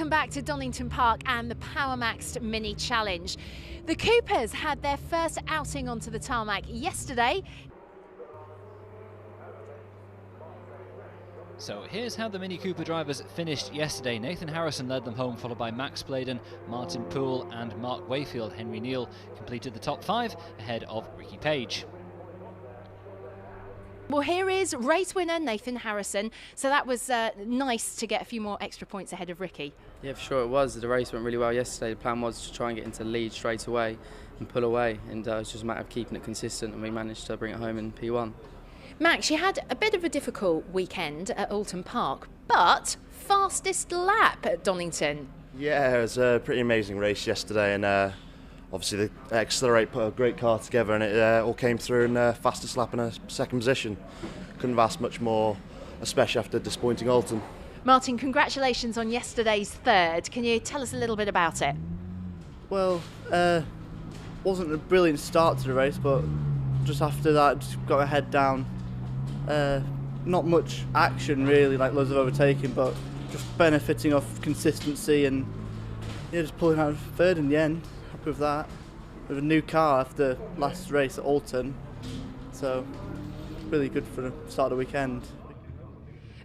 Welcome back to Donington Park and the PowerMaxed Mini Challenge. The Coopers had their first outing onto the tarmac yesterday. So here's how the Mini Cooper drivers finished yesterday. Nathan Harrison led them home, followed by Max Bladen, Martin Poole and Mark Wayfield. Henry Neal completed the top 5 ahead of Ricky Page. Well, here is race winner Nathan Harrison. So that was nice to get a few more extra points ahead of Ricky. Yeah, for sure it was. The race went really well yesterday. The plan was to try and get into the lead straight away and pull away, and it was just a matter of keeping it consistent, and we managed to bring it home in P1. Max, you had a bit of a difficult weekend at Alton Park, but fastest lap at Donington. Yeah, it was a pretty amazing race yesterday, and obviously the Accelerate put a great car together, and it all came through in fastest lap in a second position. Couldn't have asked much more, especially after disappointing Alton. Martin, congratulations on yesterday's third. Can you tell us a little bit about it? Well, wasn't a brilliant start to the race, but just after that, just got my head down. Not much action really, like loads of overtaking, but just benefiting off consistency and just pulling out third in the end. Happy with that. With a new car after last race at Alton, so really good for the start of the weekend.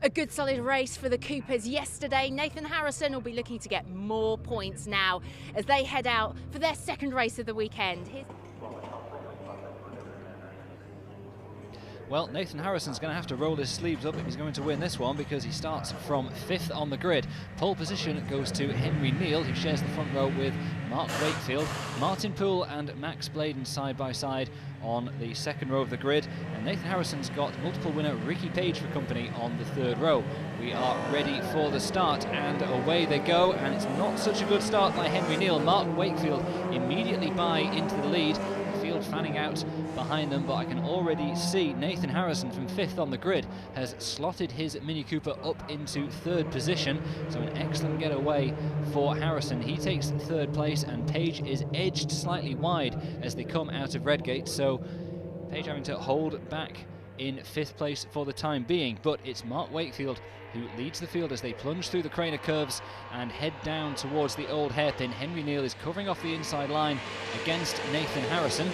A good solid race for the Coopers yesterday. Nathan Harrison will be looking to get more points now as they head out for their second race of the weekend. Well, Nathan Harrison's going to have to roll his sleeves up if he's going to win this one, because he starts from 5th on the grid. Pole position goes to Henry Neal, who shares the front row with Mark Wakefield. Martin Poole and Max Bladen side by side on the second row of the grid, and Nathan Harrison's got multiple winner Ricky Page for company on the third row. We are ready for the start, and away they go, and it's not such a good start by Henry Neal. Mark Wakefield immediately by into the lead. Field fanning out behind them, but I can already see Nathan Harrison from 5th on the grid has slotted his Mini Cooper up into 3rd position, so an excellent getaway for Harrison. He takes 3rd place, and Page is edged slightly wide as they come out of Redgate, so Page having to hold back in 5th place for the time being, but it's Mark Wakefield who leads the field as they plunge through the Craner curves and head down towards the old hairpin. Henry Neal is covering off the inside line against Nathan Harrison.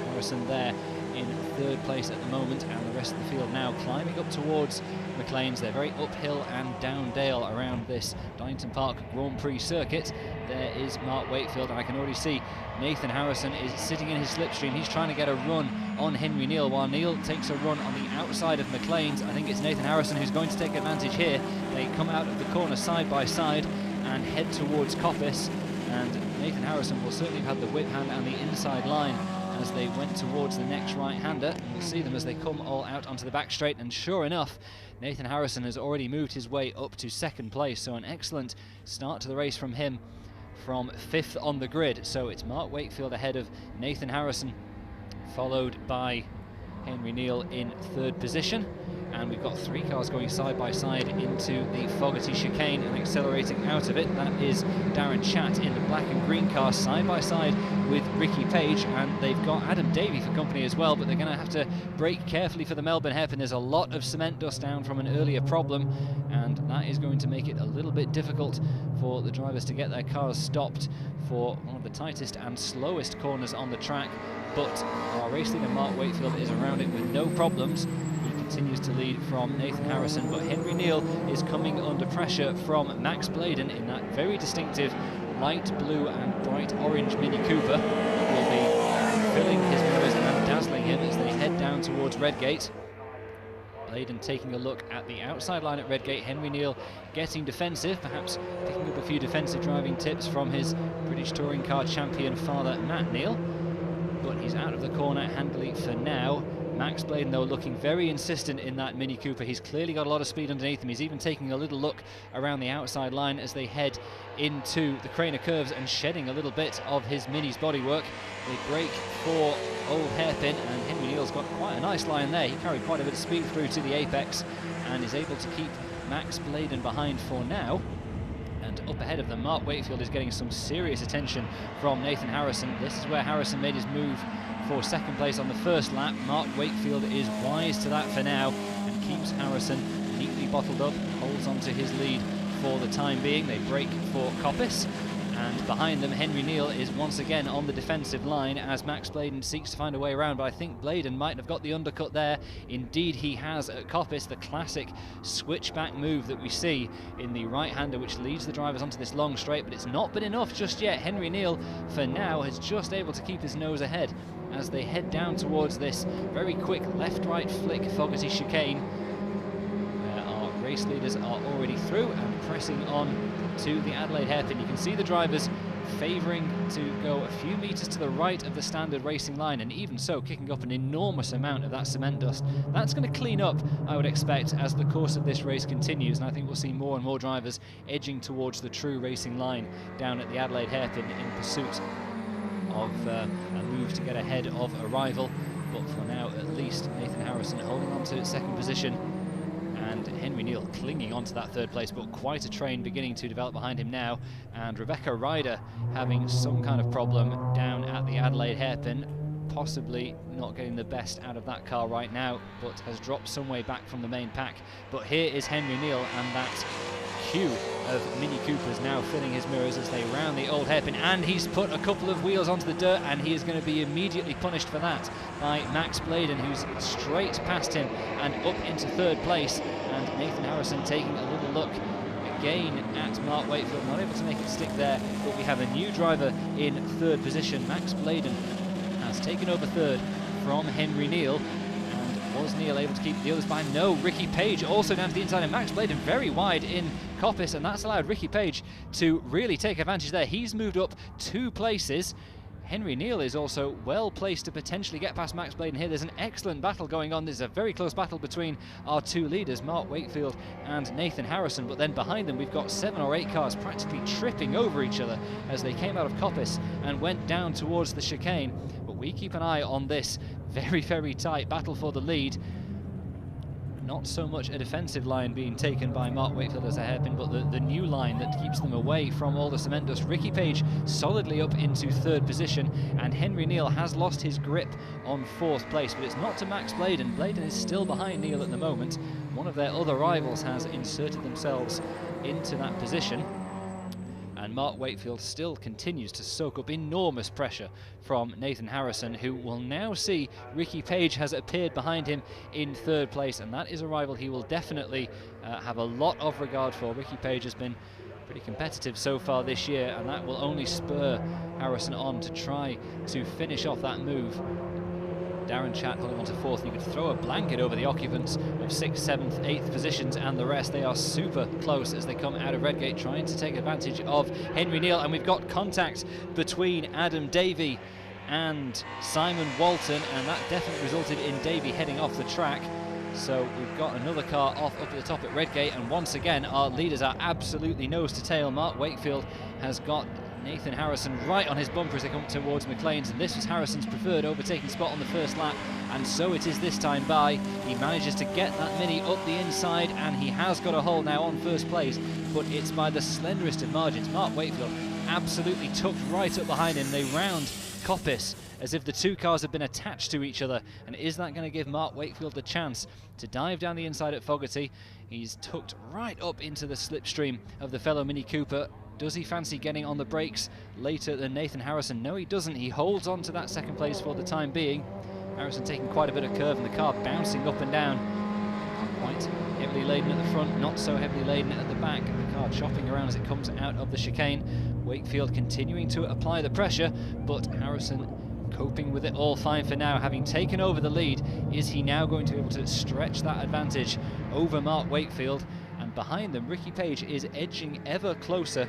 Harrison there in 3rd place at the moment, and the rest of the field now climbing up towards McLean's. They're very uphill and down dale around this Donington Park Grand Prix circuit. There is Mark Wakefield, and I can already see Nathan Harrison is sitting in his slipstream. He's trying to get a run on Henry Neal, while Neal takes a run on the outside of McLean's. I think it's Nathan Harrison who's going to take advantage here. They come out of the corner side by side and head towards Coppice, and Nathan Harrison will certainly have had the whip hand and the inside line as they went towards the next right-hander. We'll see them as they come all out onto the back straight, and sure enough, Nathan Harrison has already moved his way up to 2nd place, so an excellent start to the race from him from 5th on the grid. So it's Mark Wakefield ahead of Nathan Harrison, followed by Henry Neal in 3rd position, and we've got 3 cars going side by side into the Fogarty chicane and accelerating out of it. That is Darren Chatt in the black and green car side by side with Ricky Page, and they've got Adam Davey for company as well, but they're going to have to brake carefully for the Melbourne hairpin. There's a lot of cement dust down from an earlier problem, and that is going to make it a little bit difficult for the drivers to get their cars stopped for one of the tightest and slowest corners on the track. But our race leader Mark Wakefield is around it with no problems. He continues to lead from Nathan Harrison, but Henry Neal is coming under pressure from Max Bladen in that very distinctive light blue and bright orange Mini Cooper that will be filling his mirrors and dazzling him as they head down towards Redgate. Bladen taking a look at the outside line at Redgate. Henry Neal getting defensive, perhaps picking up a few defensive driving tips from his British Touring Car champion father Matt Neal, but he's out of the corner handily for now. Max Bladen, though, looking very insistent in that Mini Cooper. He's clearly got a lot of speed underneath him. He's even taking a little look around the outside line as they head into the Craner curves and shedding a little bit of his Mini's bodywork. They brake for old hairpin, and Henry Neal's got quite a nice line there. He carried quite a bit of speed through to the apex and is able to keep Max Bladen behind for now. And up ahead of them, Mark Wakefield is getting some serious attention from Nathan Harrison. This is where Harrison made his move for 2nd place on the 1st lap. Mark Wakefield is wise to that for now and keeps Harrison neatly bottled up, holds on to his lead for the time being. They break for Coppice. And behind them, Henry Neal is once again on the defensive line as Max Bladen seeks to find a way around, but I think Bladen might have got the undercut there. Indeed, he has at Coppice, the classic switchback move that we see in the right-hander, which leads the drivers onto this long straight, but it's not been enough just yet. Henry Neal, for now, has just able to keep his nose ahead as they head down towards this very quick left-right flick Fogarty chicane. Our race leaders are already through and pressing on to the Adelaide hairpin. You can see the drivers favouring to go a few metres to the right of the standard racing line, and even so kicking up an enormous amount of that cement dust. That's going to clean up, I would expect, as the course of this race continues, and I think we'll see more and more drivers edging towards the true racing line down at the Adelaide hairpin in pursuit of a move to get ahead of a rival. But for now, at least, Nathan Harrison holding on to second position, and Henry Neal clinging on to that third place, but quite a train beginning to develop behind him now. And Rebecca Ryder having some kind of problem down at the Adelaide hairpin, possibly not getting the best out of that car right now, but has dropped some way back from the main pack. But here is Henry Neal, and that queue of Mini Coopers now filling his mirrors as they round the old hairpin, and he's put a couple of wheels onto the dirt, and he is going to be immediately punished for that by Max Bladen, who's straight past him and up into third place. And Nathan Harrison taking a little look again at Mark Wakefield, not able to make it stick there, but we have a new driver in third position. Max Bladen has taken over third from Henry Neal. Was Neal able to keep the others by? No. Ricky Page also down to the inside, and Max Bladen very wide in Coppice, and that's allowed Ricky Page to really take advantage there. He's moved up 2 places. Henry Neal is also well placed to potentially get past Max Bladen here. There's an excellent battle going on. There's a very close battle between our 2 leaders, Mark Wakefield and Nathan Harrison, but then behind them we've got 7 or 8 cars practically tripping over each other as they came out of Coppice and went down towards the chicane. But we keep an eye on this very, very tight battle for the lead. Not so much a defensive line being taken by Mark Wakefield as a hairpin, but the new line that keeps them away from all the cement dust. Ricky Page solidly up into third position, and Henry Neal has lost his grip on 4th place, but it's not to Max Bladen. Bladen is still behind Neal at the moment. One of their other rivals has inserted themselves into that position, and Mark Wakefield still continues to soak up enormous pressure from Nathan Harrison, who will now see Ricky Page has appeared behind him in third place, and that is a rival he will definitely have a lot of regard for. Ricky Page has been pretty competitive so far this year, and that will only spur Harrison on to try to finish off that move. Darren Chatt holding on to 4th. You could throw a blanket over the occupants of 6th, 7th, 8th positions and the rest. They are super close as they come out of Redgate, trying to take advantage of Henry Neal. And we've got contact between Adam Davey and Simon Walton, and that definitely resulted in Davey heading off the track. So we've got another car off up at the top at Redgate, and once again our leaders are absolutely nose to tail. Mark Wakefield has got Nathan Harrison right on his bumper as they come towards McLean's, and this was Harrison's preferred overtaking spot on the first lap, and so it is this time by. He manages to get that Mini up the inside, and he has got a hole now on first place, but it's by the slenderest of margins. Mark Wakefield absolutely tucked right up behind him. They round Coppice as if the 2 cars have been attached to each other, and is that going to give Mark Wakefield the chance to dive down the inside at Fogarty? He's tucked right up into the slipstream of the fellow Mini Cooper. Does he fancy getting on the brakes later than Nathan Harrison? No, he doesn't. He holds on to that second place for the time being. Harrison taking quite a bit of curve, and the car bouncing up and down. Quite heavily laden at the front, not so heavily laden at the back. The car chopping around as it comes out of the chicane. Wakefield continuing to apply the pressure, but Harrison coping with it all fine for now, having taken over the lead. Is he now going to be able to stretch that advantage over Mark Wakefield? And behind them, Ricky Page is edging ever closer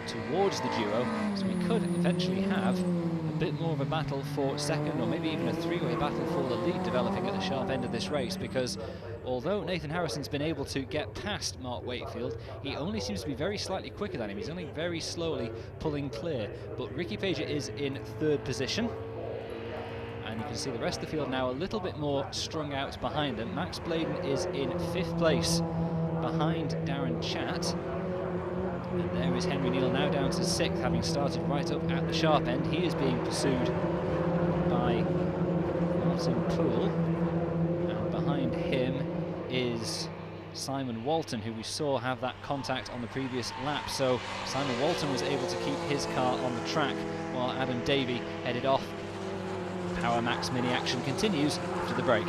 towards the duo, so we could eventually have a bit more of a battle for second, or maybe even a 3-way battle for the lead developing at the sharp end of this race, because although Nathan Harrison's been able to get past Mark Wakefield, he only seems to be very slightly quicker than him. He's only very slowly pulling clear, but Ricky Page is in third position, and you can see the rest of the field now a little bit more strung out behind them. Max Bladen is in 5th place behind Darren Chatt, and there is Henry Neal now down to 6th, having started right up at the sharp end. He is being pursued by Martin Poole, and behind him is Simon Walton, who we saw have that contact on the previous lap. So Simon Walton was able to keep his car on the track while Adam Davey headed off. Power Max Mini action continues after the break.